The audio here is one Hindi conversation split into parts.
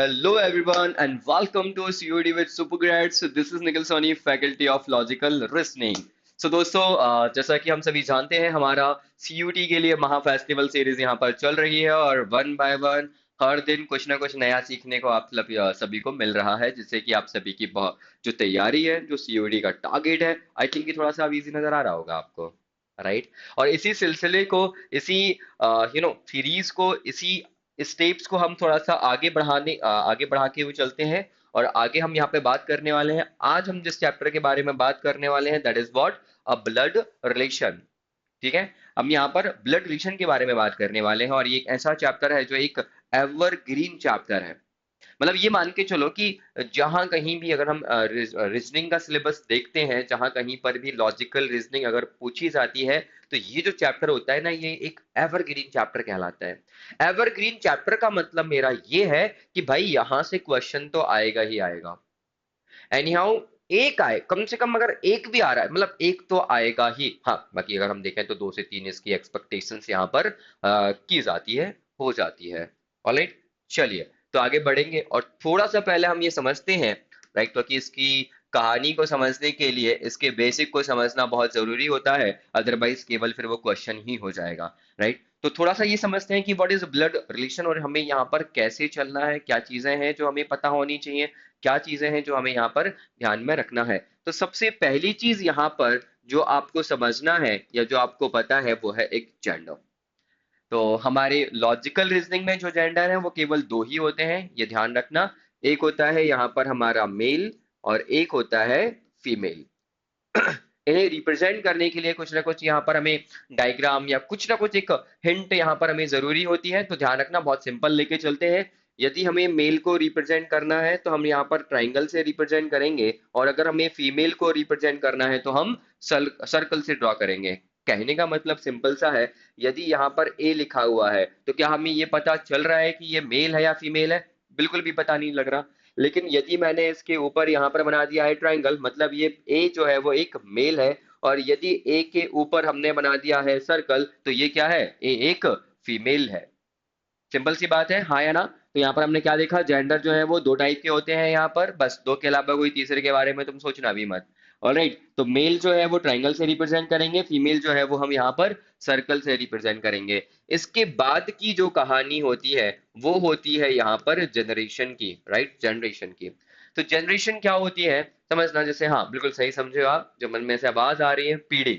Hello everyone and welcome to COD with Supergrad. So this is Nikhil Soni, Faculty of Logical Reasoning. So दोस्तों जैसा कि हम सभी जानते हैं हमारा CUT के लिए महा फेस्टिवल सीरीज यहाँ पर चल रही है और वन बाय वन हर दिन कुछ ना कुछ नया सीखने को आप सभी को मिल रहा है जिससे कि आप सभी की जो तैयारी है जो COD का टारगेट है आई थिंक कि थोड़ा सा अब इजी नजर आ रहा होगा आपको राइट। और इसी सिलसिले को इसी सीरीज को इसी स्टेप्स को हम थोड़ा सा आगे बढ़ा के हुए चलते हैं। और आगे हम यहाँ पे बात करने वाले हैं, आज हम जिस चैप्टर के बारे में बात करने वाले हैं that is what a blood relation. ठीक है, हम यहाँ पर ब्लड रिलेशन के बारे में बात करने वाले हैं और ये एक ऐसा चैप्टर है जो एक एवरग्रीन चैप्टर है। मतलब ये मान के चलो कि जहां कहीं भी अगर हम रीजनिंग का सिलेबस देखते हैं, जहां कहीं पर भी लॉजिकल रीजनिंग अगर पूछी जाती है तो ये जो चैप्टर होता है ना, ये एक एवरग्रीन चैप्टर कहलाता है। एवरग्रीन चैप्टर का मतलब मेरा ये है कि भाई यहां से क्वेश्चन तो आएगा ही आएगा। एनी हाउ, एक आए कम से कम, अगर एक भी आ रहा है मतलब एक तो आएगा ही। हाँ, बाकी अगर हम देखें तो दो से तीन इसकी एक्सपेक्टेशंस यहाँ पर की जाती है, हो जाती है। ऑलराइट, चलिए तो आगे बढ़ेंगे और थोड़ा सा पहले हम ये समझते हैं राइट, क्योंकि इसकी कहानी को समझने के लिए इसके बेसिक को समझना बहुत जरूरी होता है, अदरवाइज केवल फिर वो क्वेश्चन ही हो जाएगा। राइट, तो थोड़ा सा ये समझते हैं कि व्हाट इज ब्लड रिलेशन और हमें यहाँ पर कैसे चलना है, क्या चीजें हैं जो हमें पता होनी चाहिए, क्या चीजें हैं जो हमें यहाँ पर ध्यान में रखना है। तो सबसे पहली चीज यहाँ पर जो आपको समझना है या जो आपको पता है वो है एक जेंडर। तो हमारे लॉजिकल रीजनिंग में जो जेंडर है वो केवल दो ही होते हैं, ये ध्यान रखना। एक होता है यहाँ पर हमारा मेल और एक होता है फीमेल। इन्हें रिप्रेजेंट करने के लिए कुछ ना कुछ यहाँ पर हमें डायग्राम या कुछ ना कुछ एक हिंट यहाँ पर हमें जरूरी होती है। तो ध्यान रखना, बहुत सिंपल लेके चलते हैं। यदि हमें मेल को रिप्रेजेंट करना है तो हम यहाँ पर ट्राइंगल से रिप्रेजेंट करेंगे, और अगर हमें फीमेल को रिप्रेजेंट करना है तो हम सर्कल से ड्रॉ करेंगे। कहने का मतलब सिंपल सा है, यदि यहाँ पर ए लिखा हुआ है तो क्या हमें ये पता चल रहा है कि ये मेल है या फीमेल है? बिल्कुल भी पता नहीं लग रहा। लेकिन यदि मैंने इसके ऊपर यहाँ पर बना दिया है ट्राइंगल, मतलब ये ए जो है वो एक मेल है, और यदि ए के ऊपर हमने बना दिया है सर्कल तो ये क्या है? ए एक फीमेल है। सिंपल सी बात है, हाँ या ना? तो यहाँ पर हमने क्या देखा, जेंडर जो है वो दो टाइप के होते हैं यहाँ पर, बस दो के अलावा कोई तीसरे के बारे में तुम सोचना भी मत। ऑलराइट, तो मेल जो है वो ट्राइंगल से रिप्रेजेंट करेंगे, फीमेल जो है वो हम यहाँ पर सर्कल से रिप्रेजेंट करेंगे। इसके बाद की जो कहानी होती है वो होती है यहाँ पर जनरेशन की, राइट, जनरेशन की। तो जनरेशन क्या होती है समझना, जैसे हाँ बिल्कुल सही समझे आप, जो मन में से आवाज आ रही है पीढ़ी,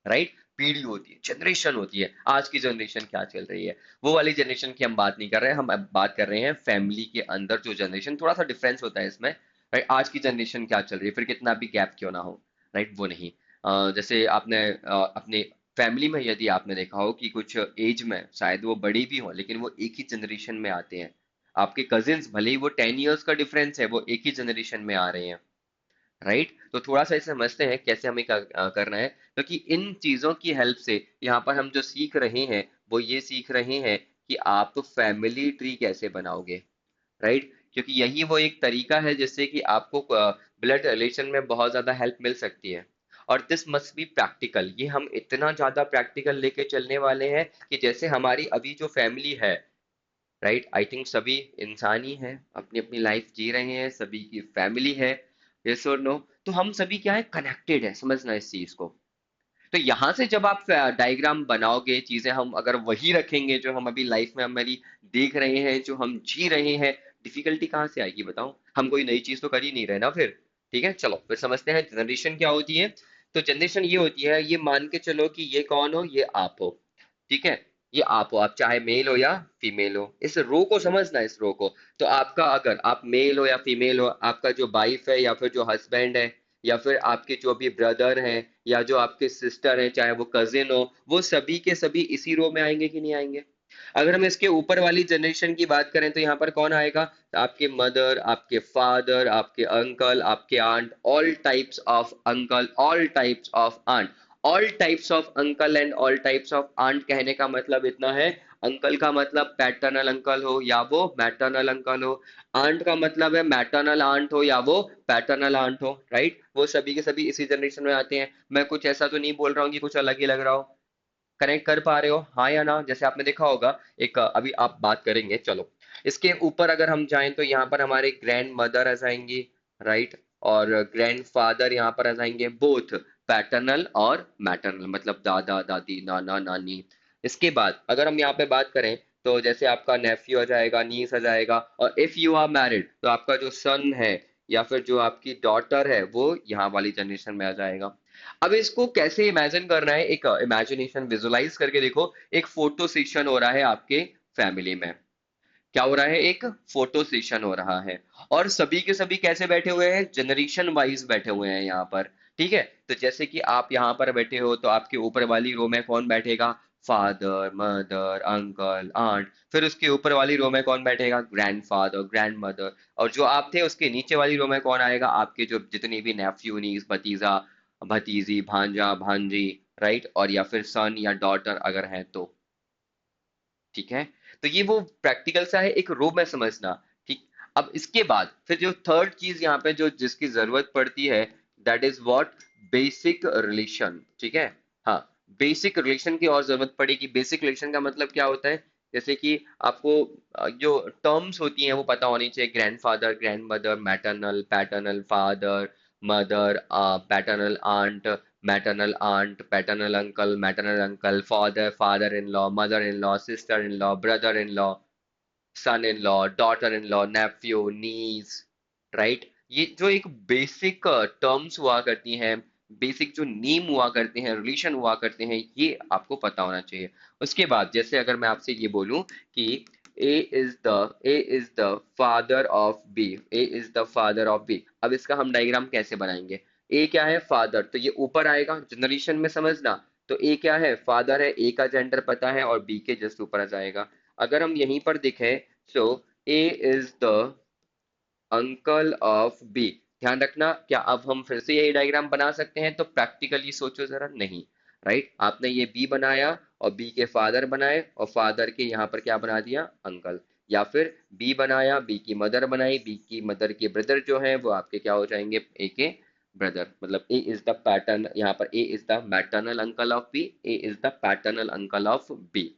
राइट, पीढ़ी होती है, जनरेशन होती है। आज की जनरेशन क्या चल रही है, वो वाली जनरेशन की हम बात नहीं कर रहे हैं, हम अब बात कर रहे हैं फैमिली के अंदर जो जनरेशन, थोड़ा सा डिफरेंस होता है इसमें। राइट, आज की जनरेशन क्या चल रही है, फिर कितना भी गैप क्यों ना हो, राइट, वो नहीं। जैसे आपने अपने फैमिली में यदि आपने देखा हो कि कुछ एज में शायद वो बड़ी भी हो लेकिन वो एक ही जनरेशन में आते हैं। आपके कजिन्स भले ही वो 10 ईयर्स का डिफरेंस है, वो एक ही जनरेशन में आ रहे हैं। राइट, तो थोड़ा सा इसे समझते हैं कैसे हमें करना है, क्योंकि इन चीजों की हेल्प से यहाँ पर हम जो सीख रहे हैं वो ये सीख रहे हैं कि आप फैमिली ट्री कैसे बनाओगे। राइट, क्योंकि यही वो एक तरीका है जिससे कि आपको ब्लड रिलेशन में बहुत ज्यादा हेल्प मिल सकती है। और दिस मस्ट बी प्रैक्टिकल, ये हम इतना ज्यादा प्रैक्टिकल लेके चलने वाले हैं कि जैसे हमारी अभी जो फैमिली है, राइट, आई थिंक सभी इंसान ही हैं, अपनी अपनी लाइफ जी रहे हैं, सभी की फैमिली है, यस और नो। तो हम सभी क्या है, कनेक्टेड है, समझना इस चीज को। तो यहां से जब आप डायग्राम बनाओगे, चीजें हम अगर वही रखेंगे जो हम अभी लाइफ में हमारी देख रहे हैं, जो हम जी रहे हैं, डिफिकल्टी कहाँ से आएगी बताओ? हम कोई नई चीज तो कर ही नहीं रहे ना फिर। ठीक है, चलो फिर समझते हैं जनरेशन क्या होती है। तो जनरेशन ये होती है, ये मान के चलो कि ये कौन हो, ये आप हो। ठीक है, ये आप हो, आप चाहे मेल हो या फीमेल हो, इस रो को समझना, इस रो को। तो आपका, अगर आप मेल हो या फीमेल हो, आपका जो वाइफ है या फिर जो हस्बैंड है या फिर आपके जो भी ब्रदर हैं या जो आपके सिस्टर हैं, चाहे वो कजिन हो, वो सभी के सभी इसी रो में आएंगे कि नहीं आएंगे? अगर हम इसके ऊपर वाली जनरेशन की बात करें तो यहाँ पर कौन आएगा? आपके मदर, आपके फादर, आपके अंकल, आपके aunt, all types of uncle, all types of aunt. All types of uncle and all types of aunt कहने का मतलब इतना है, अंकल का मतलब पैटर्नल अंकल हो या वो मैटरनल अंकल हो, आंट का मतलब है मैटरनल आंट हो या वो पैटर्नल आंट हो। राइट, वो सभी के सभी इसी जनरेशन में आते हैं। मैं कुछ ऐसा तो नहीं बोल रहा हूँ कि कुछ अलग ही लग रहा हो। कनेक्ट कर पा रहे हो, हाँ या ना? जैसे आपने देखा होगा एक अभी आप बात करेंगे, चलो इसके ऊपर अगर हम जाएं तो यहाँ पर हमारे ग्रैंड मदर आ जाएंगी, राइट, और ग्रैंड फादर यहाँ पर आ जाएंगे, बोथ पैटर्नल और मैटरनल, मतलब दादा दादी नाना नानी। इसके बाद अगर हम यहाँ पे बात करें तो जैसे आपका नेफ्यू आ जाएगा, नीस आ जाएगा, और इफ यू आर मैरिड तो आपका जो सन है या फिर जो आपकी डॉटर है वो यहाँ वाली जनरेशन में आ जाएगा। अब इसको कैसे इमेजिन करना है, एक इमेजिनेशन विजुलाइज करके देखो। एक फोटो सेशन हो रहा है आपके फैमिली में। क्या हो रहा है, एक फोटो सेशन हो रहा है, और सभी के सभी कैसे बैठे हुए हैं, जनरेशन वाइज बैठे हुए हैं यहाँ पर। ठीक है, तो जैसे कि आप यहाँ पर बैठे हो तो आपके ऊपर वाली रो में कौन बैठेगा, फादर मदर अंकल आंट। फिर उसके ऊपर वाली रो में कौन बैठेगा, ग्रैंडफादर ग्रैंड मदर। और जो आप थे उसके नीचे वाली रो में कौन आएगा, आपके जो जितनी भी नेफ्यू नीस भतीजा भतीजी भांजा भांजी, राइट, और या फिर सन या डॉटर अगर है तो। ठीक है, तो ये वो प्रैक्टिकल सा है, एक रो में समझना। ठीक, अब इसके बाद फिर जो थर्ड चीज यहाँ पे जो जिसकी जरूरत पड़ती है, that is what, basic relation. ठीक है, हाँ, बेसिक रिलेशन की और जरूरत पड़ेगी। बेसिक रिलेशन का मतलब क्या होता है, जैसे कि आपको जो टर्म्स होती हैं वो पता होनी चाहिए, grandfather grandmother, maternal paternal father mother, paternal aunt maternal aunt, paternal uncle, father, father-in-law, mother-in-law, sister-in-law, brother-in-law, son-in-law, daughter-in-law, nephew, niece, right. ये जो एक बेसिक टर्म्स हुआ करती हैं, बेसिक जो नेम हुआ करते हैं, रिलेशन हुआ करते हैं, ये आपको पता होना चाहिए। उसके बाद जैसे अगर मैं आपसे ये बोलूं कि A is the father of B, A is the father of B, अब इसका हम डायग्राम कैसे बनाएंगे। ए क्या है, फादर, तो ये ऊपर आएगा जनरेशन में समझना। तो ए क्या है, फादर है, ए का जेंडर पता है, और बी के जस्ट ऊपर आ जाएगा। अगर हम यहीं पर दिखें, so A is the uncle of B. ध्यान रखना, क्या अब हम फिर से यही डायग्राम बना सकते हैं, तो प्रैक्टिकली सोचो जरा, नहीं, राइट। आपने ये बी बनाया और बी के फादर बनाए, और फादर के यहाँ पर क्या बना दिया, अंकल। या फिर बी बनाया, बी की मदर बनाई, बी की मदर के ब्रदर जो है वो आपके क्या हो जाएंगे, ए के ब्रदर। मतलब ए इज द पैटर्न, यहाँ पर A is the maternal uncle of B, A is the paternal uncle of B.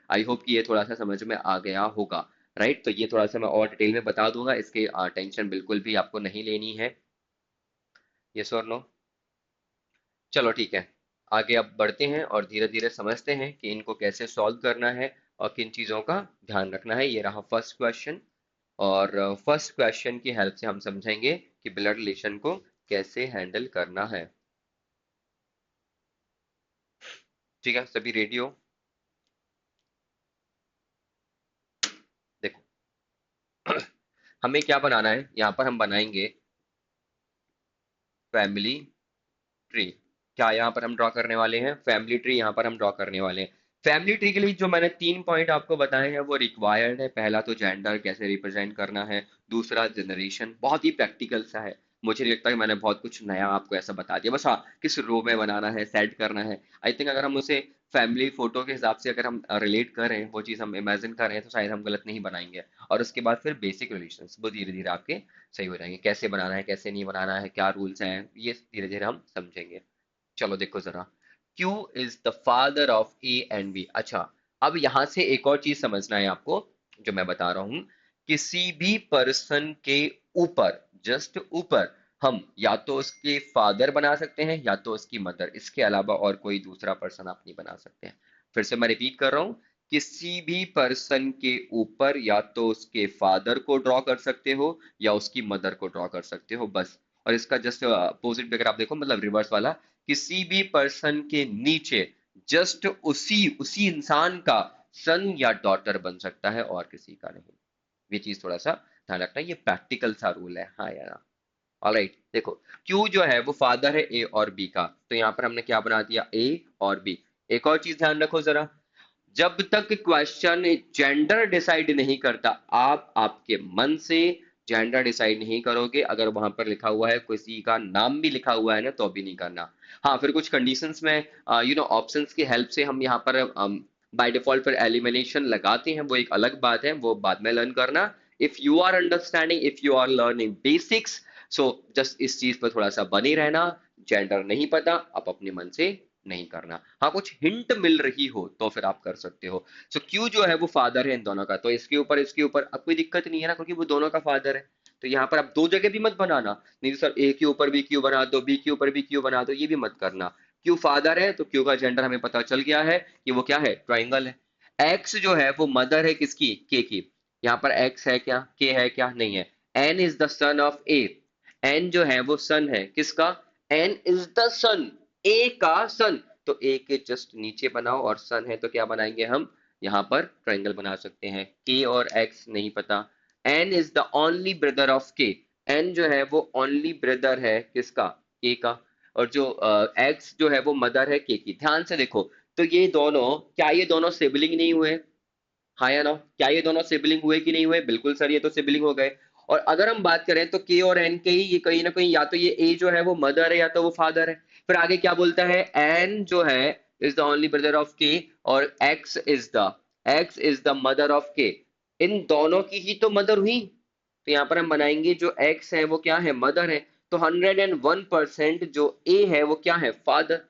I hope कि ये थोड़ा सा समझ में आ गया होगा, राइट। तो ये थोड़ा सा मैं और डिटेल में बता दूंगा, इसके टेंशन बिल्कुल भी आपको नहीं लेनी है। यस और नो। चलो ठीक है, आगे अब बढ़ते हैं और धीरे धीरे समझते हैं कि इनको कैसे सॉल्व करना है और किन चीज़ों का ध्यान रखना है। ये रहा फर्स्ट क्वेश्चन, और फर्स्ट क्वेश्चन की हेल्प से हम समझेंगे कि ब्लड रिलेशन को कैसे हैंडल करना है। ठीक है, सभी रेडी हो। देखो, हमें क्या बनाना है, यहाँ पर हम बनाएंगे फैमिली ट्री। क्या यहाँ पर हम ड्रॉ करने वाले हैं, फैमिली ट्री यहाँ पर हम ड्रॉ करने वाले हैं। फैमिली ट्री के लिए जो मैंने 3 पॉइंट आपको बताए हैं वो रिक्वायर्ड है। पहला तो जेंडर कैसे रिप्रेजेंट करना है, दूसरा जनरेशन, बहुत ही प्रैक्टिकल सा है। मुझे नहीं लगता कि मैंने बहुत कुछ नया आपको ऐसा बता दिया, बस हाँ, किस रो में बनाना है, सेट करना है। आई थिंक अगर हम उसे फैमिली फोटो के हिसाब से अगर हम रिलेट करें, वो चीज़ हम इमेजिन करें, तो शायद हम गलत नहीं बनाएंगे। और उसके बाद फिर बेसिक रिलेशंस वो धीरे धीरे आपके सही हो जाएंगे, कैसे बनाना है कैसे नहीं बनाना है, क्या रूल्स हैं, ये धीरे धीरे हम समझेंगे। चलो देखो जरा, Q is the father of A and B. अच्छा, अब यहां से एक और चीज समझना है आपको, जो मैं बता रहा हूं। किसी भी पर्सन के ऊपर, जस्ट ऊपर, हम या तो उसके फादर बना सकते हैं या तो उसकी मदर, इसके अलावा और कोई दूसरा पर्सन आप नहीं बना सकते हैं। फिर से मैं रिपीट कर रहा हूं, किसी भी पर्सन के ऊपर या तो उसके फादर को ड्रॉ कर सकते हो या उसकी मदर को ड्रॉ कर सकते हो, बस। और इसका जस्ट अपोजिट भी अगर आप देखो, मतलब रिवर्स वाला, किसी भी पर्सन के नीचे जस्ट उसी उसी इंसान का सन या डॉटर बन सकता है, और किसी का नहीं। ये चीज थोड़ा सा ध्यान रखना, ये प्रैक्टिकल सा रूल है, हाँ यार। ऑलराइट, देखो, क्यू जो है वो फादर है ए और बी का, तो यहाँ पर हमने क्या बना दिया, ए और बी। एक और चीज ध्यान रखो जरा, जब तक क्वेश्चन जेंडर डिसाइड नहीं करता, आप आपके मन से जेंडर डिसाइड नहीं करोगे। अगर वहां पर लिखा हुआ है, किसी का नाम भी लिखा हुआ है ना, तो भी नहीं करना। हाँ, फिर कुछ कंडीशंस में ऑप्शंस की हेल्प से हम यहाँ पर बाय डिफॉल्ट फिर एलिमिनेशन लगाते हैं, वो एक अलग बात है, वो बाद में लर्न करना। If you are understanding, if you are learning basics, so just इस चीज पर थोड़ा सा बने रहना। जेंडर नहीं पता, आप अपने मन से नहीं करना। हाँ, कुछ हिंट मिल रही हो तो फिर आप कर सकते हो। सो क्यू जो है वो फादर है इन दोनों का, तो इसके ऊपर अब कोई दिक्कत नहीं है ना, क्योंकि वो दोनों का फादर है। तो यहाँ पर आप दो जगह भी मत बनाना, नहीं तो सर ए के ऊपर भी क्यू बना दो, बी के ऊपर भी क्यू बना दो, ये भी मत करना। क्यू फादर है तो क्यू का जेंडर हमें पता चल गया है कि वो क्या है, ट्राइंगल है। एक्स जो है वो मदर है किसकी, के की। यहाँ पर एक्स है क्या, के है क्या, नहीं है। N is the son of A, N जो है वो सन है किसका, N is the son, A का सन। तो ए के जस्ट नीचे बनाओ और सन है तो क्या बनाएंगे हम, यहाँ पर ट्रायंगल बना सकते हैं। के और एक्स नहीं पता। N is the only brother of K, N जो है वो ओनली ब्रदर है किसका, के का। और जो एक्स जो है वो मदर है के की। ध्यान से देखो, तो ये दोनों, क्या ये दोनों सिबलिंग नहीं हुए, हाँ या ना, क्या ये दोनों सिबलिंग हुए कि नहीं हुए, बिल्कुल सर ये तो सिबलिंग हो गए। और अगर हम बात करें तो के और एन के ही ये कहीं ना कहीं, या तो ये ए जो है वो मदर है या तो वो फादर है। फिर आगे क्या बोलता है, एन जो है is the only brother of के, और x is the mother of के। इन दोनों की ही तो मदर हुई, तो यहाँ पर हम बनाएंगे जो एक्स है वो क्या है, मदर है। तो 101% जो ए है वो क्या है, फादर।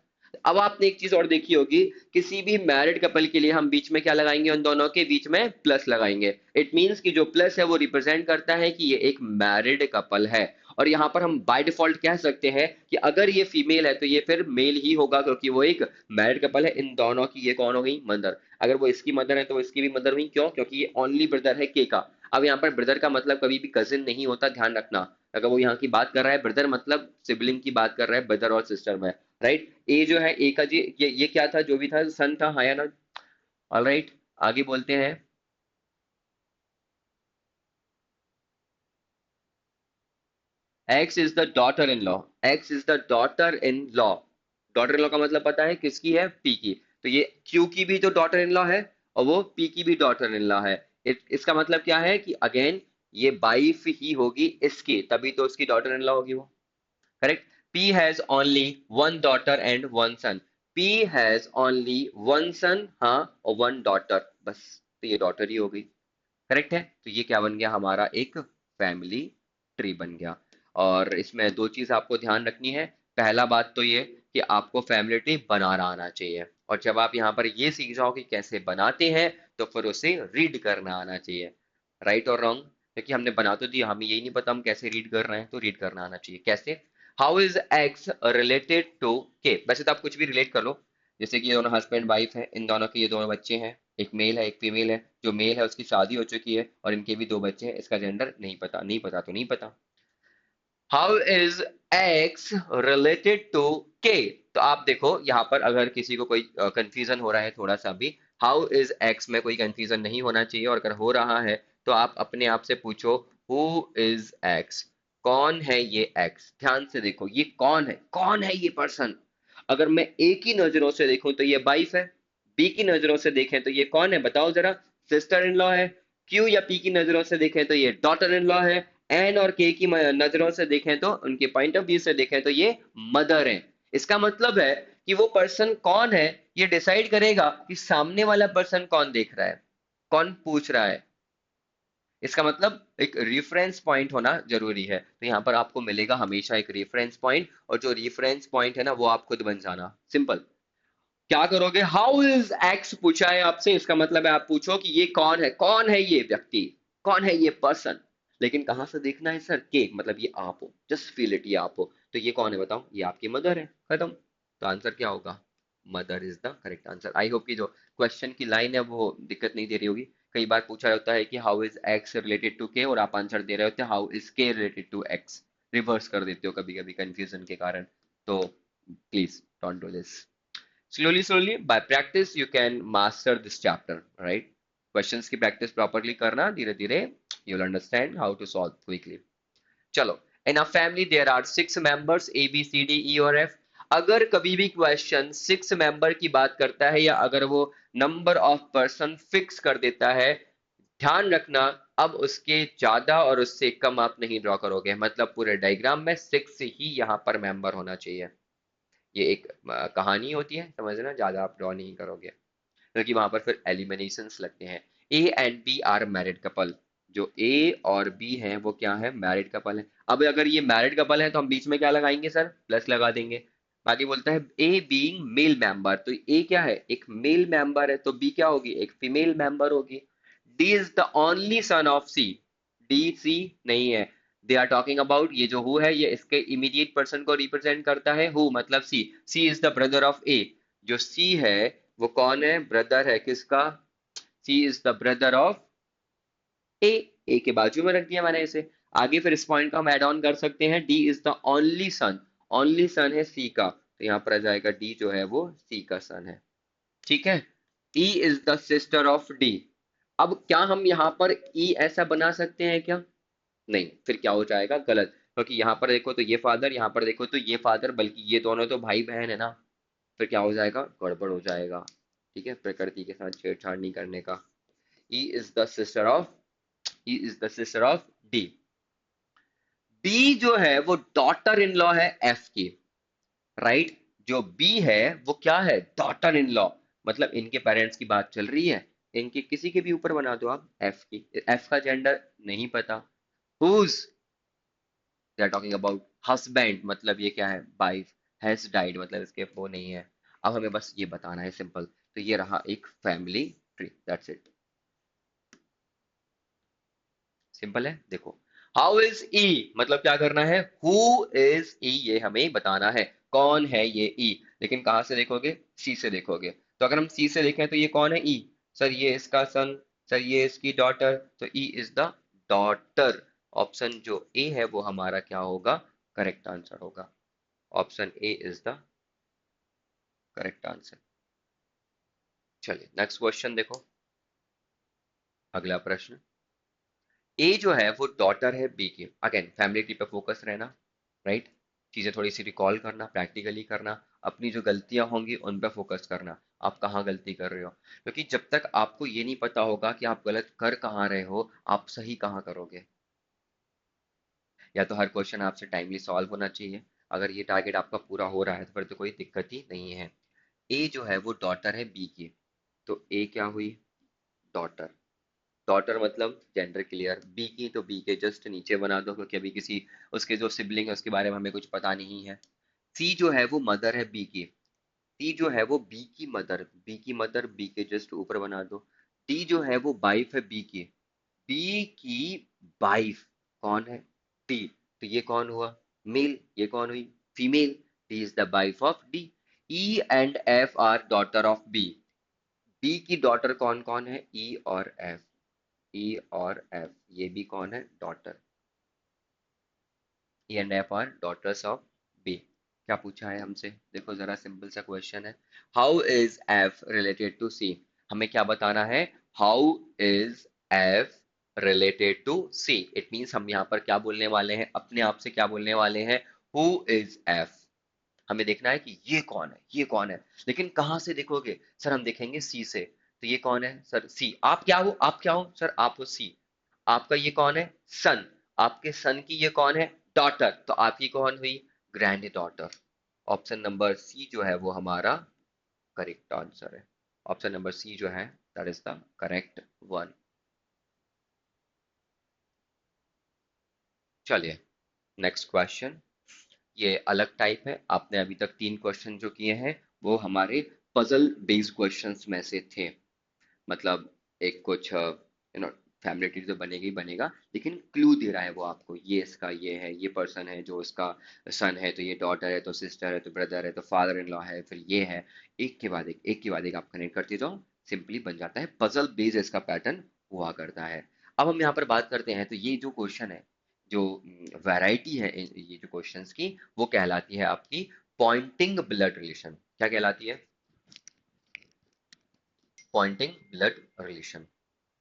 अब आपने एक चीज और देखी होगी, किसी भी मैरिड कपल के लिए हम बीच में क्या लगाएंगे, उन दोनों के बीच में प्लस लगाएंगे। इट मींस कि जो प्लस है वो रिप्रेजेंट करता है कि ये एक मैरिड कपल है। और यहाँ पर हम बाय डिफॉल्ट कह सकते हैं कि अगर ये फीमेल है तो ये फिर मेल ही होगा, क्योंकि वो एक मैरिड कपल है। इन दोनों की ये कौन हो गई, मदर। अगर वो इसकी मदर है तो वो इसकी भी मदर हुई, क्यों, क्योंकि ये ओनली ब्रदर है के का। अब यहाँ पर ब्रदर का मतलब कभी भी कजिन नहीं होता, ध्यान रखना। अगर वो यहाँ की बात कर रहा है ब्रदर मतलब सिबलिंग की बात कर रहा है, ब्रदर और सिस्टर में। राइट, ए जो है ए का जी, ये क्या था, जो भी था सन था, हाँ या ना। ऑलराइट, आगे बोलते हैं। X is the daughter in law, x is the daughter in law. Daughter in law का मतलब पता है किसकी है, पी की। तो ये क्यू की भी तो डॉटर इन लॉ है, और वो पी की भी डॉटर इन लॉ है। इसका मतलब क्या है कि अगेन ये वाइफ ही होगी इसकी, तभी तो उसकी डॉटर इन लॉ होगी वो। Correct. P has only one daughter and one son. P has only one son, हाँ, और one daughter, बस। तो ये डॉटर ही हो गई। करेक्ट है, तो ये क्या बन गया, हमारा एक फैमिली ट्री बन गया। और इसमें दो चीज आपको ध्यान रखनी है। पहला बात तो ये कि आपको फैमिली ट्री बनाना आना चाहिए, और जब आप यहाँ पर ये सीख जाओ कि कैसे बनाते हैं, तो फिर उसे रीड करना आना चाहिए। राइट और रॉन्ग, क्योंकि हमने बना तो दिया, हमें यही नहीं पता हम कैसे रीड कर रहे हैं, तो रीड करना आना चाहिए कैसे। How is X related to K, वैसे तो आप कुछ भी रिलेट कर लो। जैसे कि ये दोनों हस्बैंड वाइफ है, इन दोनों के ये दोनों बच्चे हैं, एक मेल है एक फीमेल है। जो मेल है उसकी शादी हो चुकी है और इनके भी दो बच्चे हैं, इसका जेंडर नहीं पता, नहीं पता तो नहीं पता। How is X related to K, तो आप देखो यहाँ पर अगर किसी को कोई कंफ्यूजन हो रहा है थोड़ा सा भी, हाउ इज एक्स में कोई कंफ्यूजन नहीं होना चाहिए, और अगर हो रहा है तो आप अपने आप से पूछो हु इज एक्स, कौन है ये एक्स। ध्यान से देखो ये कौन है, कौन है ये पर्सन। अगर मैं ए की नजरों से देखूं तो ये वाइफ है, बी की नजरों से देखें तो ये कौन है बताओ जरा, सिस्टर इन लॉ है। क्यू या पी की नजरों से देखें तो ये डॉटर इन लॉ है। एन और के की नजरों से देखें तो, उनके पॉइंट ऑफ व्यू से देखें तो ये मदर है। इसका मतलब है कि वो पर्सन कौन है ये डिसाइड करेगा कि सामने वाला पर्सन कौन देख रहा है, कौन पूछ रहा है। इसका मतलब एक रेफरेंस पॉइंट होना जरूरी है। तो यहाँ पर आपको मिलेगा हमेशा एक रेफरेंस पॉइंट, और जो रेफरेंस पॉइंट है ना वो आप खुद बन जाना, सिंपल। क्या करोगे, हाउ इज एक्स पूछा है आपसे, इसका मतलब है आप पूछो कि ये कौन है, कौन है ये व्यक्ति, कौन है ये पर्सन। लेकिन कहां से देखना है सर, के मतलब ये आप हो, जस्ट फील इट, ये आप हो। तो ये कौन है बताओ, ये आपकी मदर है, खत्म। तो आंसर क्या होगा, mother is the correct answer. I hope कि जो क्वेश्चन की लाइन है वो दिक्कत नहीं दे रही होगी। कई बार पूछा होता है कि how is X related to K, और आप आंसर दे रहे होते हैं how is K related to X, reverse कर देते हो कभी कभी कंफ्यूजन के कारण। तो please don't do this. Slowly, by practice, you can master this chapter, right? Questions की practice properly करना, धीरे धीरे you'll understand how to solve quickly. चलो, in a family there are 6 members A B C D E और F। अगर कभी भी क्वेश्चन 6 मेंबर की बात करता है, या अगर वो नंबर ऑफ पर्सन फिक्स कर देता है, ध्यान रखना, अब उसके ज्यादा और उससे कम आप नहीं ड्रॉ करोगे। मतलब पूरे डायग्राम में 6 ही यहाँ पर मेंबर होना चाहिए। ये एक कहानी होती है, समझना, ज्यादा आप ड्रॉ नहीं करोगे, क्योंकि वहां पर फिर एलिमिनेशंस लगते हैं। A and B are married couple, जो ए और बी है वो क्या है, मैरिड कपल है। अब अगर ये मैरिड कपल है तो हम बीच में क्या लगाएंगे सर, प्लस लगा देंगे। बाकी बोलता है ए बीइंग मेल मेंबर, तो ए क्या है, एक मेल मेंबर है, तो बी क्या होगी, एक फीमेल मेंबर होगी। D is the only son of C, D C नहीं है। दे आर टॉकिंग अबाउट, ये जो हु है ये इसके इमीडिएट पर्सन को रिप्रेजेंट करता है, हु मतलब सी, सी इज द ब्रदर ऑफ ए। जो सी है वो कौन है, ब्रदर है किसका, सी इज द ब्रदर ऑफ ए, ए के बाजू में रख दिया मैंने इसे। आगे फिर इस पॉइंट का हम ऐड ऑन कर सकते हैं, D is the only sun, only son है सी का, तो यहाँ पर आ जाएगा डी जो है वो सी का सन है। ठीक है, ई is the sister of D. अब क्या हम यहाँ पर ई ऐसा बना सकते हैं क्या, नहीं, फिर क्या हो जाएगा, गलत, क्योंकि यहाँ पर देखो तो ये फादर, यहाँ पर देखो तो ये फादर, बल्कि ये दोनों तो भाई बहन है ना, फिर क्या हो जाएगा, गड़बड़ हो जाएगा। ठीक है, प्रकृति के साथ छेड़छाड़ नहीं करने का। E is the sister of, he is the sister of D. B जो है वो डॉटर इन लॉ है एफ की, राइट। जो बी है वो क्या है, डॉटर इन लॉ, मतलब इनके पेरेंट्स की बात चल रही है, इनके किसी के भी ऊपर बना दो आप एफ की, एफ का जेंडर नहीं पता, whose, they are talking about husband, मतलब ये क्या है, वाइफ, हैज डाइड मतलब इसके वो नहीं है। अब हमें बस ये बताना है सिंपल, तो ये रहा एक family tree, that's it, simple है। देखो, हाउ इज ई, मतलब क्या करना है, हु इज ई, ये हमें बताना है, कौन है ये ई। लेकिन कहाँ से देखोगे, सी से देखोगे, तो अगर हम सी से देखें तो ये कौन है ई, सर ये इसका सन, सर ये इसकी डॉटर, तो ई इज द डॉटर। ऑप्शन जो ए है वो हमारा क्या होगा, करेक्ट आंसर होगा, option A is the correct answer. चलिए नेक्स्ट क्वेश्चन देखो, अगला प्रश्न। ए जो है वो डॉटर है बी की, अगेन फैमिली ट्री पे फोकस रहना, राइट, चीजें थोड़ी सी रिकॉल करना, प्रैक्टिकली करना, अपनी जो गलतियां होंगी उन पे फोकस करना, आप कहाँ गलती कर रहे हो, क्योंकि जब तक आपको ये नहीं पता होगा कि आप गलत कर कहाँ रहे हो, आप सही कहाँ करोगे। या तो हर क्वेश्चन आपसे टाइमली सॉल्व होना चाहिए, अगर ये टारगेट आपका पूरा हो रहा है तो फिर तो कोई दिक्कत ही नहीं है। ए जो है वो डॉटर है बी की, तो ए क्या हुई, डॉटर, डॉटर मतलब जेंडर क्लियर, बी की तो बी के जस्ट नीचे बना दो, क्योंकि अभी किसी उसके जो सिबलिंग है उसके बारे में हमें कुछ पता नहीं है। सी जो है वो मदर है बी की, सी जो है वो बी की मदर, बी की मदर बी के जस्ट ऊपर बना दो। डी जो है वो वाइफ है बी की, बी की वाइफ कौन है, डी, तो ये कौन हुआ, मेल, ये कौन हुई, female, D is the wife of D. E and F are daughter of B, B की डॉटर कौन कौन है, ई और एफ, ई और एफ ये भी कौन है, daughter, E and F are daughters of B. क्या पूछा है हमसे, देखो जरा सिंपल सा क्वेश्चन है, how is F related to C, हमें क्या बताना है, how is F related to C, it means हम यहाँ पर क्या बोलने वाले हैं, अपने आप से क्या बोलने वाले हैं, हु इज एफ, हमें देखना है कि ये कौन है, ये कौन है। लेकिन कहाँ से देखोगे, सर हम देखेंगे सी से, तो ये कौन है सर, सी, आप क्या हो, आप क्या हो सर, आप हो सी, आपका ये कौन है, सन, आपके सन की ये कौन है, डॉटर, तो आपकी कौन हुई, granddaughter. Option number C जो है वो हमारा करेक्ट आंसर है, ऑप्शन नंबर सी जो है that is the correct one. चलिए नेक्स्ट क्वेश्चन, ये अलग टाइप है, आपने अभी तक 3 क्वेश्चन जो किए हैं वो हमारे पजल बेस्ड क्वेश्चंस में से थे, मतलब एक कुछ नो फैमिली ट्री तो बनेगा ही बनेगा, लेकिन क्लू दे रहा है वो आपको, ये इसका ये है, ये पर्सन है जो इसका सन है, तो ये डॉटर है, तो सिस्टर है, तो ब्रदर है, तो फादर इन लॉ है, फिर ये है, एक के बाद एक, एक के बाद एक आप कनेक्ट करते जाओ, सिंपली बन जाता है, पजल बेस्ड इसका पैटर्न हुआ करता है। अब हम यहाँ पर बात करते हैं, तो ये जो क्वेश्चन है, जो वैरायटी है ये जो क्वेश्चंस की, वो कहलाती है आपकी पॉइंटिंग ब्लड रिलेशन, क्या कहलाती है, पॉइंटिंग ब्लड रिलेशन।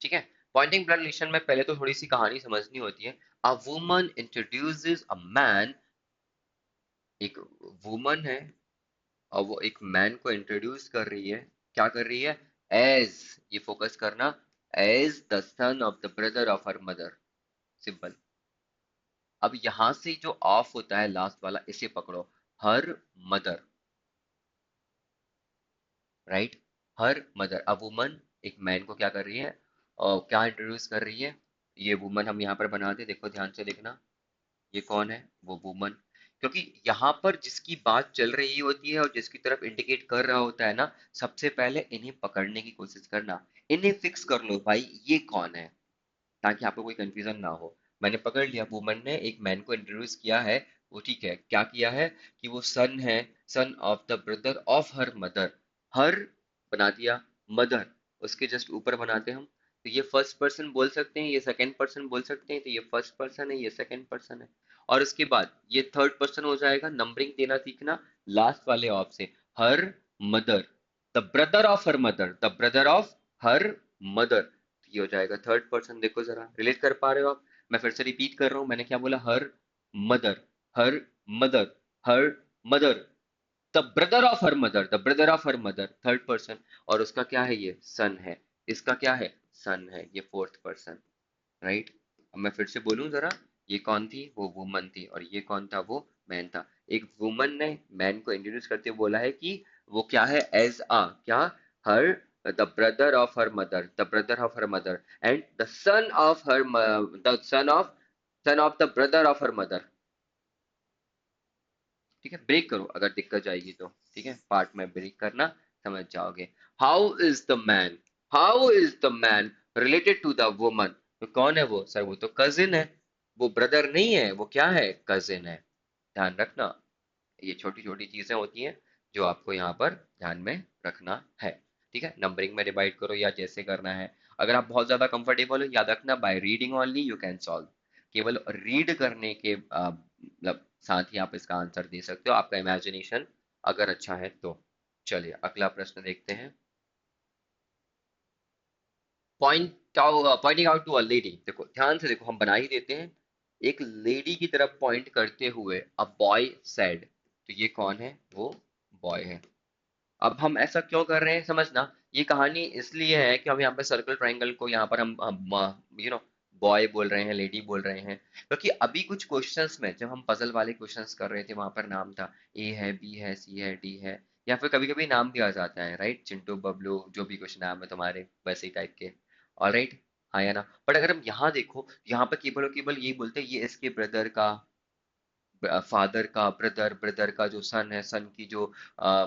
ठीक है, पॉइंटिंग ब्लड रिलेशन में पहले तो थोड़ी सी कहानी समझनी होती है। A woman introduces a man, एक वुमन है और वो एक मैन को इंट्रोड्यूस कर रही है, क्या कर रही है, एज, ये फोकस करना, as the son of the brother of her mother, simple. अब यहां से जो ऑफ होता है लास्ट वाला, इसे पकड़ो, her mother, right, her mother, a woman एक मैन को क्या कर रही है, और क्या इंट्रोड्यूस कर रही है, ये वुमन हम यहाँ पर बना दे, देखो ध्यान से देखना, ये कौन है, वो वुमन, क्योंकि यहाँ पर जिसकी बात चल रही होती है और जिसकी तरफ इंडिकेट कर रहा होता है ना, सबसे पहले इन्हें पकड़ने की कोशिश करना, इन्हें फिक्स कर लो भाई ये कौन है, ताकि आपको कोई कंफ्यूजन ना हो। मैंने पकड़ लिया, वुमन ने एक मैन को इंट्रोड्यूस किया है, वो ठीक है, क्या किया है कि वो सन है, son of the brother of her mother, her बना दिया, मदर उसके जस्ट ऊपर बनाते हम, तो ये फर्स्ट पर्सन बोल सकते हैं, ये सेकंड पर्सन बोल सकते हैं, तो ये फर्स्ट पर्सन है, ये सेकंड पर्सन है, और उसके बाद ये थर्ड पर्सन हो जाएगा, नंबरिंग देना सीखना लास्ट वाले ऑफ से, her mother, the brother of her mother, the brother of her mother, ये हो जाएगा थर्ड पर्सन। देखो जरा रिलेट कर पा रहे हो आप? मैं फिर से रिपीट कर रहा हूं, मैंने क्या बोला, हर mother, her mother, her mother, the brother of her mother, the brother of her mother, third person, और उसका क्या है, ये सन है, इसका क्या है, सन है, ये फोर्थ पर्सन, राइट। अब मैं फिर से बोलूं जरा, ये कौन थी, वो वुमन थी, और ये कौन था, वो मैन था। एक वुमन ने मैन को इंट्रोड्यूस करते हुए बोला है कि वो क्या है, एज आ क्या, हर the brother of her mother, the brother of her mother, and the son of her, the son of the brother of her mother. ठीक है, ब्रेक करो अगर दिक्कत जाएगी तो, ठीक है, पार्ट में ब्रेक करना, समझ जाओगे। How is the man, how is the man related to the woman, तो कौन है वो, सर वो तो कजिन है, वो ब्रदर नहीं है, वो क्या है, कजिन है। ध्यान रखना, ये छोटी छोटी चीजें होती हैं जो आपको यहाँ पर ध्यान में रखना है। ठीक है, नंबरिंग में डिवाइड करो या जैसे करना है। अगर आप बहुत ज्यादा कंफर्टेबल हो, याद रखना by reading only you can solve, केवल रीड करने के मतलब साथ ही आप इसका आंसर दे सकते हो, आपका इमेजिनेशन अगर अच्छा है तो। चलिए अगला प्रश्न देखते हैं। Pointing out to a lady, देखो ध्यान से देखो, हम बना ही देते हैं, एक लेडी की तरफ पॉइंट करते हुए अ बॉय सेड, तो ये कौन है, वो बॉय है। अब हम ऐसा क्यों कर रहे हैं समझना, ये कहानी इसलिए है कि हम यहाँ पे सर्कल ट्रायंगल को यहाँ पर हम यू नो बॉय बोल रहे हैं, लेडी बोल रहे हैं, क्योंकि अभी कुछ क्वेश्चंस में जब हम पजल वाले क्वेश्चंस कर रहे थे वहां पर नाम था, ए है, बी है, सी है, डी है, या फिर कभी कभी नाम भी आ जाता है, राइट, चिंटू, बबलू, जो भी कुछ नाम है तुम्हारे वैसे ही टाइप के, ऑलराइट, हाँ या ना। बट अगर हम यहाँ देखो, यहाँ पर केवल और केवल यही बोलते हैं, ये इसके ब्रदर का, फादर का ब्रदर, ब्रदर का जो सन है, सन की जो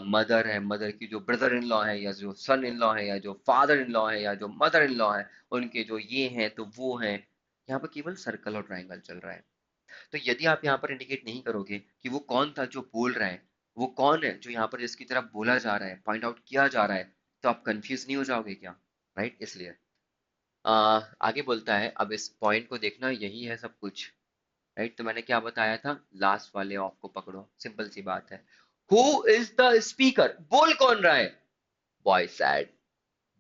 मदर है, मदर की जो ब्रदर इन लॉ है, या जो सन इन लॉ है, या जो फादर इन लॉ है, या जो मदर इन लॉ है, उनके जो ये हैं तो वो हैं। यहाँ पर केवल सर्कल और ट्राइंगल चल रहा है। तो यदि आप यहाँ पर इंडिकेट नहीं करोगे कि वो कौन था जो बोल रहा है, वो कौन है जो यहाँ पर जिसकी तरफ बोला जा रहा है, पॉइंट आउट किया जा रहा है, तो आप कंफ्यूज नहीं हो जाओगे क्या, राइट, इसलिए आगे बोलता है, अब इस पॉइंट को देखना, यही है सब कुछ, राइट। तो मैंने क्या बताया था, लास्ट वाले ऑफ को पकड़ो, सिंपल सी बात है। हु इज द स्पीकर, बोल कौन रहा है, बॉय सैड,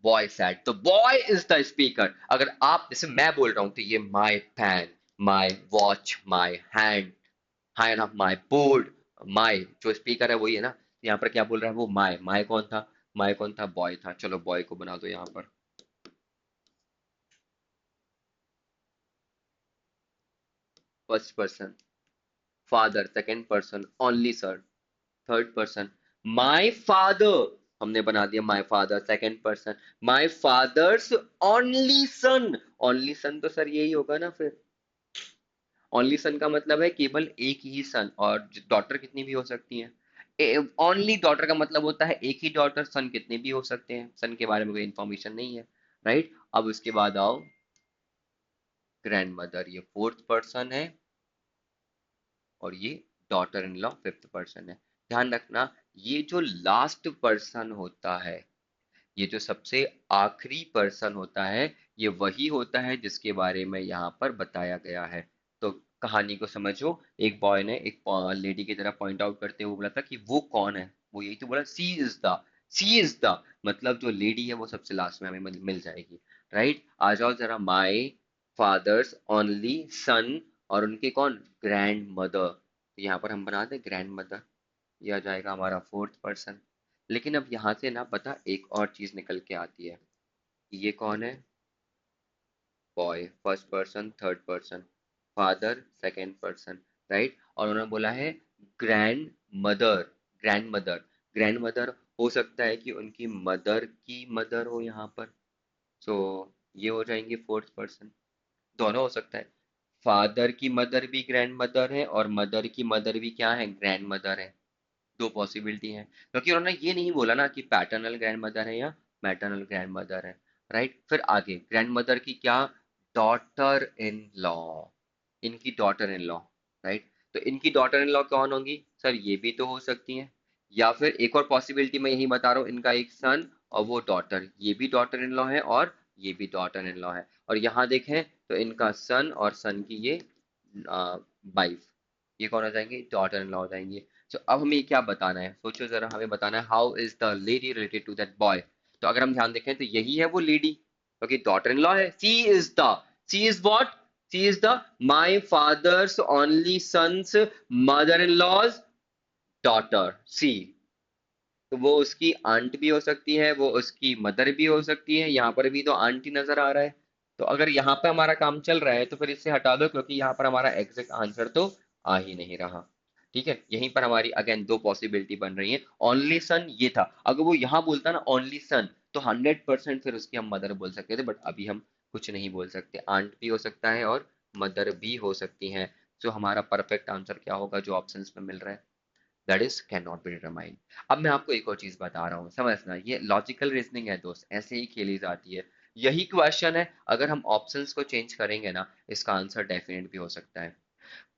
बॉय सैड, तो बॉय इज द स्पीकर। अगर आप जैसे मैं बोल रहा हूं तो ये my pen, my watch, my hand, है ना, माय बोर्ड, माय जो स्पीकर है वही है ना, यहाँ पर क्या बोल रहा है वो, माय, माय कौन था, माय कौन था, बॉय था। चलो बॉय को बना दो यहाँ पर first person, father second person, only sir third person, my father, हमने बना दिया my father second person, my father's only son, only son तो सर यही होगा ना फिर, ओनली सन का मतलब है केवल एक ही सन, और डॉटर कितनी भी हो सकती हैं, ओनली डॉटर का मतलब होता है एक ही डॉटर, सन कितने भी हो सकते हैं, सन के बारे में कोई इंफॉर्मेशन नहीं है, राइट। अब उसके बाद आओ ग्रैंड मदर, ये फोर्थ पर्सन है, और ये daughter in law fifth person है। ध्यान रखना, ये जो लास्ट पर्सन होता है, ये जो सबसे आखिरी पर्सन होता है, ये वही होता है जिसके बारे में यहाँ पर बताया गया है। तो कहानी को समझो, एक बॉय ने एक लेडी की तरफ पॉइंट आउट करते हुए बोला था कि वो कौन है, वो यही तो बोला, सी इज द, मतलब जो लेडी है वो सबसे लास्ट में हमें मिल जाएगी, राइट। आ जाओ जरा, माई फादर्स ओनली सन, और उनके कौन, ग्रैंड मदर, तो यहाँ पर हम बना दें ग्रैंड मदर, ये आ जाएगा हमारा फोर्थ पर्सन। लेकिन अब यहाँ से ना पता एक और चीज निकल के आती है, ये कौन है, boy first person third person, father second person, right, और उन्होंने बोला है grand mother, grand mother, grand mother हो सकता है कि उनकी मदर की मदर हो यहाँ पर, सो ये हो जाएंगे फोर्थ पर्सन, दोनों हो सकता है, फादर की मदर भी ग्रैंड मदर है और मदर की मदर भी क्या है, ग्रैंड मदर है। दो पॉसिबिलिटी है, क्योंकि उन्होंने ये नहीं बोला ना कि पैटर्नल ग्रैंड मदर है या मैटरनल ग्रैंड मदर है। राइट, फिर आगे ग्रैंड मदर की क्या, डॉटर इन लॉ, इनकी डॉटर इन लॉ। राइट, तो इनकी डॉटर इन लॉ कौन होंगी सर, ये भी तो हो सकती हैं। या फिर एक और पॉसिबिलिटी मैं यही बता रहा हूँ, इनका एक सन और वो डॉटर, ये भी डॉटर इन लॉ है और ये भी डॉटर इन लॉ है। और यहाँ देखें तो इनका सन और सन की ये वाइफ, ये कौन हो जाएंगे, डॉटर इन लॉ हो जाएंगे। तो अब हमें क्या बताना है, सोचो जरा, हमें बताना है how is the lady related to that boy. तो अगर हम ध्यान देखें तो यही है वो लेडी, क्योंकि डॉटर इन लॉ है। C is what, C is the my father's only sons mother in laws daughter. C, तो वो उसकी आंट भी हो सकती है, वो उसकी मदर भी हो सकती है। यहाँ पर भी तो आंट ही नजर आ रहा है। तो अगर यहाँ पे हमारा काम चल रहा है तो फिर इससे हटा दो, क्योंकि यहाँ पर हमारा एग्जैक्ट आंसर तो आ ही नहीं रहा। ठीक है, यहीं पर हमारी अगेन दो पॉसिबिलिटी बन रही है। ओनली सन ये था, अगर वो यहाँ बोलता ना ओनली सन, तो 100% फिर उसकी हम मदर बोल सकते थे, बट अभी हम कुछ नहीं बोल सकते। आंट भी हो सकता है और मदर भी हो सकती है। तो हमारा परफेक्ट आंसर क्या होगा जो ऑप्शंस में मिल रहा है, that is can not be determined. अब मैं आपको एक और चीज बता रहा हूँ, समझना, ये लॉजिकल रीजनिंग है दोस्त, ऐसे ही खेली जाती है। यही क्वेश्चन है, अगर हम ऑप्शंस को चेंज करेंगे ना, इसका आंसर डेफिनेट भी हो सकता है।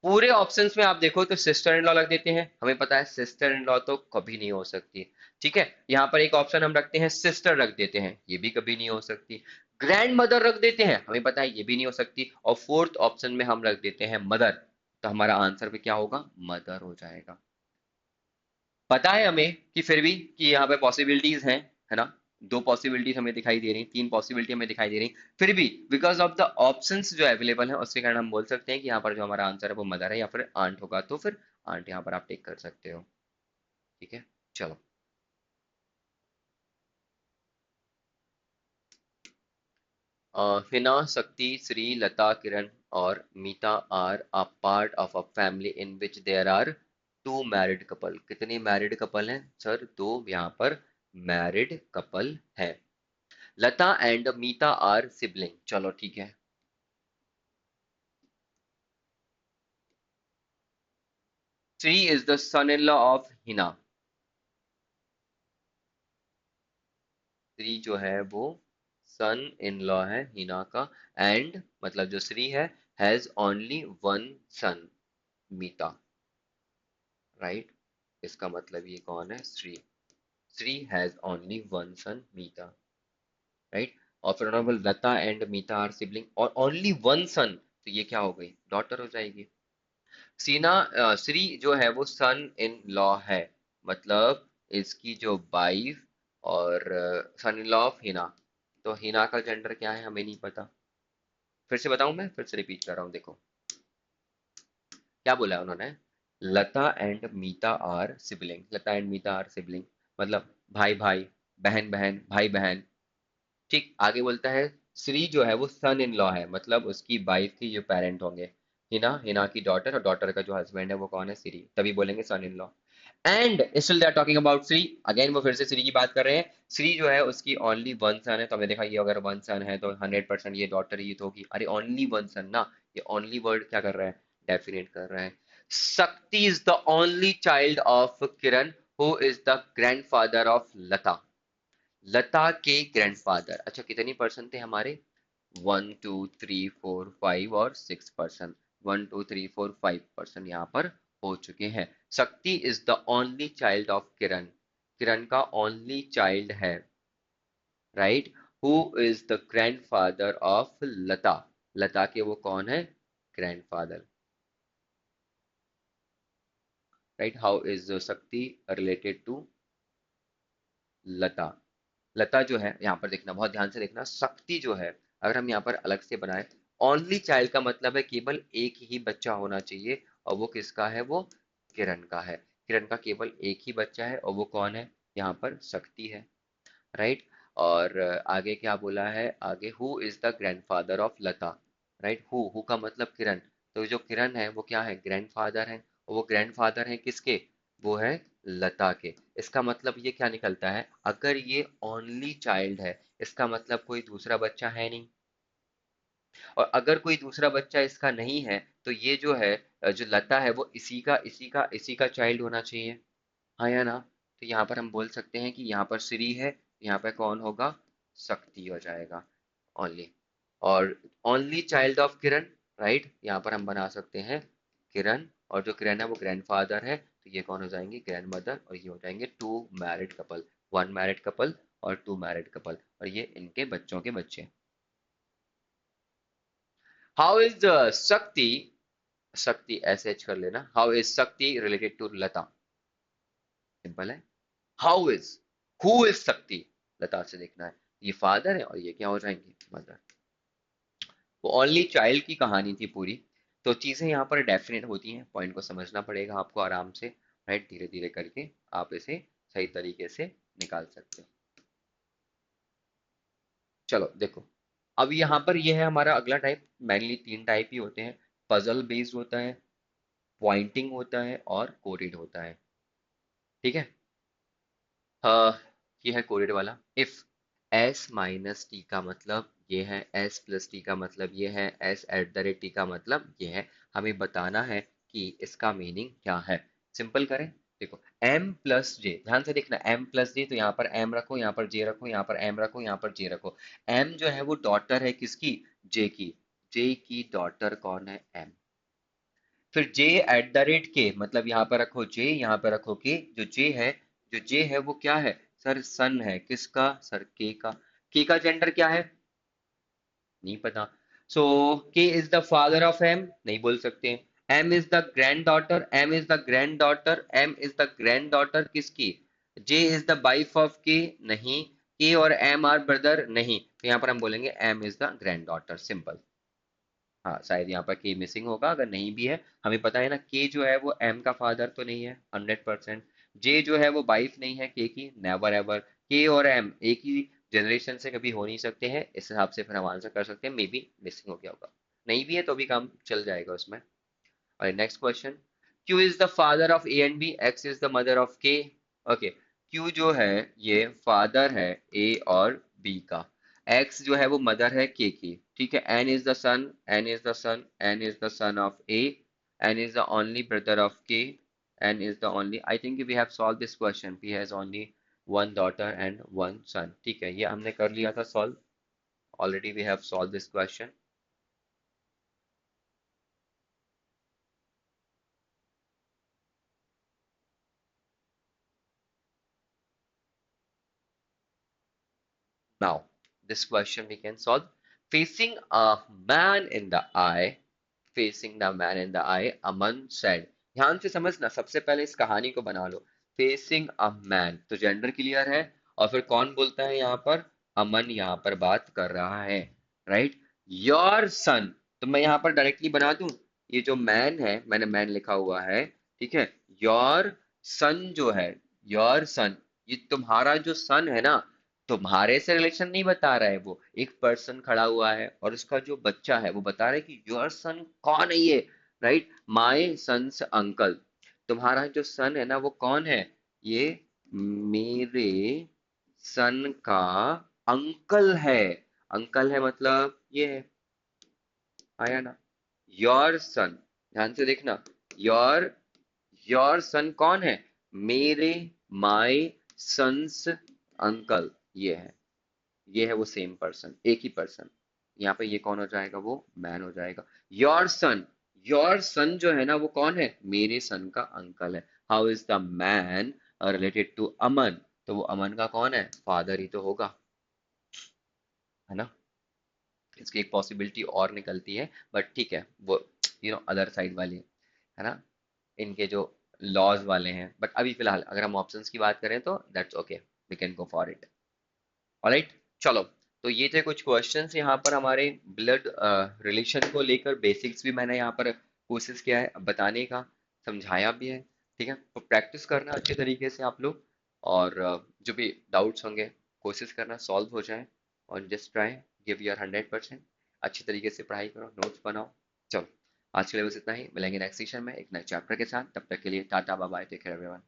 पूरे ऑप्शंस में आप देखो तो सिस्टर इन लॉ लग देते हैं, हमें पता है सिस्टर इन लॉ तो कभी नहीं हो सकती। ठीक है, यहाँ पर एक ऑप्शन हम रखते हैं सिस्टर रख देते हैं, ये भी कभी नहीं हो सकती। ग्रैंड मदर रख देते हैं, हमें पता है ये भी नहीं हो सकती। और फोर्थ ऑप्शन में हम रख देते हैं मदर, तो हमारा आंसर भी क्या होगा, मदर हो जाएगा। पता है हमें कि फिर भी कि यहाँ पे पॉसिबिलिटीज हैं, है ना, दो पॉसिबिलिटीज हमें दिखाई दे रही, तीन पॉसिबिलिटी हमें दिखाई दे रही, फिर भी बिकॉज ऑफ द ऑप्शंस जो अवेलेबल है उसके कारण हम बोल सकते हैं कि यहाँ पर जो हमारा आंसर है वो मदर है या फिर आंट होगा, तो फिर आंट यहाँ पर आप टेक कर सकते हो। ठीक है, चलो। हिना, शक्ति, श्री, लता, किरण और Mita are a part of a family in which there are two married couple. कितने मैरिड कपल हैं सर, दो यहाँ पर मैरिड कपल है। Lata and Meeta are sibling, चलो ठीक है। Shri is the son in law of Hina, Shri जो है वो सन इन लॉ है हिना का। एंड मतलब जो श्री है, has only one son, Meeta. Right, इसका मतलब ये कौन है, Shri. Shri has only one son, Meeta. Right, और फिर honourable Lata and Meeta are sibling और ओनली वन सन, तो ये क्या हो गई, डॉटर हो जाएगी। सीना, श्री जो है वो सन इन लॉ है, मतलब इसकी जो वाइफ और सन इन लॉ ऑफ हिना। तो हिना का जेंडर क्या है हमें नहीं पता। फिर से बताऊं, मैं फिर से रिपीट कर रहा हूँ, देखो क्या बोला है उन्होंने, Lata and Meeta are sibling, Lata and Meeta are sibling, मतलब भाई भाई, बहन बहन, भाई बहन। ठीक, आगे बोलता है श्री जो है वो सन इन लॉ है, मतलब उसकी वाइफ की जो पेरेंट होंगे, हिना, हिना की डॉटर, और डॉटर का जो हस्बैंड है वो कौन है, श्री, तभी बोलेंगे son in law. And still they are talking about Shri, again वो फिर से श्री की बात कर रहे हैं। श्री जो है उसकी ओनली वन सन है, तो हमने देखा ये अगर वन सन है तो 100% ये डॉटर ही तो होगी। अरे ओनली वन सन ना, ये ओनली वर्ड क्या कर रहा है, डेफिनेट कर रहा है। Shakti is the only child of Kiran who is the grandfather of Lata, Lata के ग्रैंडफादर। अच्छा, कितनी पर्सन थे हमारे, 1 2 3 4 5 और 6 पर्सन, 1 2 3 4 5 पर्सन यहाँ पर हो चुके हैं। Shakti is the only child of Kiran, Kiran का ओनली चाइल्ड है। Right, who is the grandfather of Lata, Lata के वो कौन है, grandfather. Right, how is Shakti related to Lata. Lata जो है, यहाँ पर देखना, बहुत ध्यान से देखना, शक्ति जो है अगर हम यहाँ पर अलग से बनाए, ओनली चाइल्ड का मतलब है केवल एक ही बच्चा होना चाहिए, और वो किसका है, वो किरण का है। किरण का केवल एक ही बच्चा है और वो कौन है, यहाँ पर शक्ति है। राइट, और आगे क्या बोला है, आगे who is the grandfather of Lata. Right, who का मतलब किरण, तो जो किरण है वो क्या है, ग्रैंडफादर है, और वो ग्रैंडफादर है किसके, वो है लता के। इसका मतलब ये क्या निकलता है, अगर ये ओनली चाइल्ड है, इसका मतलब कोई दूसरा बच्चा है नहीं। और अगर कोई दूसरा बच्चा इसका नहीं है तो ये जो है जो लता है वो इसी का चाइल्ड होना चाहिए। हाँ या ना? तो यहाँ पर हम बोल सकते हैं कि यहाँ पर श्री है, यहाँ पर कौन होगा? शक्ति हो जाएगा ओनली। और only child of Kiran, right, यहाँ पर हम बना सकते हैं किरण, और जो किरण है वो ग्रैंडफादर है, तो ये कौन हो जाएंगे? ग्रैंड मदर, और ये हो जाएंगे two married couple, one married couple और टू मैरिड कपल, और ये इनके बच्चों के बच्चे। हाउ इज शक्ति, शक्ति ऐसे कर लेना, how is Shakti related to Lata? Simple है, हाउ इज, हु इज शक्ति, लता से देखना है। ये फादर है और ये क्या हो जाएंगे? मदर। वो ओनली चाइल्ड की कहानी थी पूरी। तो चीजें यहाँ पर डेफिनेट होती हैं, पॉइंट को समझना पड़ेगा आपको आराम से, राइट, धीरे धीरे करके आप इसे सही तरीके से निकाल सकते हो। चलो देखो, अब यहाँ पर यह है हमारा अगला टाइप। मेनली तीन टाइप ही होते हैं, पजल बेस्ड होता है, पॉइंटिंग होता है और कोडेड होता है। ठीक है। ये है कोडेड वाला। इफ एस माइनस टी का मतलब ये है, एस प्लस टी का मतलब ये है, S at the rate T का मतलब ये है, हमें बताना है कि इसका मीनिंग क्या है। सिंपल करें, देखो m प्लस जे, ध्यान से देखना, m प्लस जे, तो यहाँ पर m रखो, यहाँ पर j रखो, यहाँ पर m रखो, यहाँ पर j रखो। m जो है वो डॉटर है किसकी? j की। j की डॉटर कौन है? m। फिर j एट द रेट के, मतलब यहाँ पर रखो j, यहाँ पर रखो k। जो j है, जो j है वो क्या है? सर सन है, किसका? सर k का। k का जेंडर क्या है? नहीं पता। सो k is the father of m, नहीं बोल सकते। m is the grand daughter, m is the grand daughter, m is the grand daughter किसकी? j is the wife of k, नहीं। k और m आर ब्रदर, नहीं, तो यहाँ पर हम बोलेंगे m is the grand daughter, simple. हाँ, शायद यहाँ पर के मिसिंग होगा, अगर नहीं भी है हमें पता है ना, के जो है वो एम का फादर तो नहीं है 100%। जे जो है वो वाइफ नहीं है के की, नेवर एवर। के और एम एक ही जनरेशन से कभी हो नहीं सकते हैं, इस हिसाब से फिर हम आंसर कर सकते हैं, मे बी मिसिंग हो गया होगा। नहीं भी है तो भी काम चल जाएगा उसमें। और next question, Q is the father of A and B, X is the mother of K. Okay, Q जो है ये फादर है ए और बी का, एक्स जो है वो मदर है के की, ठीक है। N is the son, N is the son, N is the son of A, N is the only brother of K, N is the only, I think we have solve this question, P has only one daughter and one son, ठीक है, ये हमने कर लिया था solve, already we have solve this question. Now, this question we can solve. Facing a man in the eye, facing the man in the eye, Aman said. ध्यान से समझना, सबसे पहले इस कहानी को बना लो। Facing a man, तो जेंडर क्लियर है, और फिर कौन बोलता है यहाँ पर? अमन यहाँ पर बात कर रहा है, राइट। योर सन, तो मैं यहाँ पर डायरेक्टली बना दूं, ये जो मैन है, मैंने मैन लिखा हुआ है, ठीक है। योर सन जो है, योर सन, ये तुम्हारा जो सन है ना, तुम्हारे से रिलेशन नहीं बता रहा है, वो एक पर्सन खड़ा हुआ है और उसका जो बच्चा है वो बता रहा है कि योर सन कौन है ये, राइट, माय सन्स अंकल। तुम्हारा जो सन है ना वो कौन है? ये मेरे सन का अंकल है। अंकल है मतलब ये है, आया ना? योर सन, ध्यान से देखना, योर, योर सन कौन है? मेरे, माय सन्स अंकल, ये है, ये है वो सेम पर्सन, एक ही पर्सन। यहाँ पे ये कौन हो जाएगा? वो मैन हो जाएगा। योर सन, योर सन जो है ना वो कौन है? मेरे सन का अंकल है। How is the man related to Aman? तो वो अमन का कौन है? फादर ही तो होगा, है ना। इसकी एक पॉसिबिलिटी और निकलती है, बट ठीक है, वो अदर साइड वाली है ना, इनके जो लॉज वाले हैं। बट अभी फिलहाल अगर हम ऑप्शंस की बात करें तो that's okay, we can go for it. Alright, चलो। तो ये थे कुछ क्वेश्चंस यहाँ पर हमारे ब्लड रिलेशन को लेकर, बेसिक्स भी मैंने यहाँ पर कोशिश किया है बताने का, समझाया भी है, ठीक है। तो प्रैक्टिस करना अच्छे तरीके से आप लोग, और जो भी डाउट्स होंगे कोशिश करना सॉल्व हो जाए, और जस्ट ट्राई, गिव योर 100%, अच्छी तरीके से पढ़ाई करो, नोट्स बनाओ। चलो, आज के लिए बस इतना ही, मिलेंगे नेक्स्ट सेशन में एक नए चैप्टर के साथ, तब तक के लिए tata bye bye, take care everyone.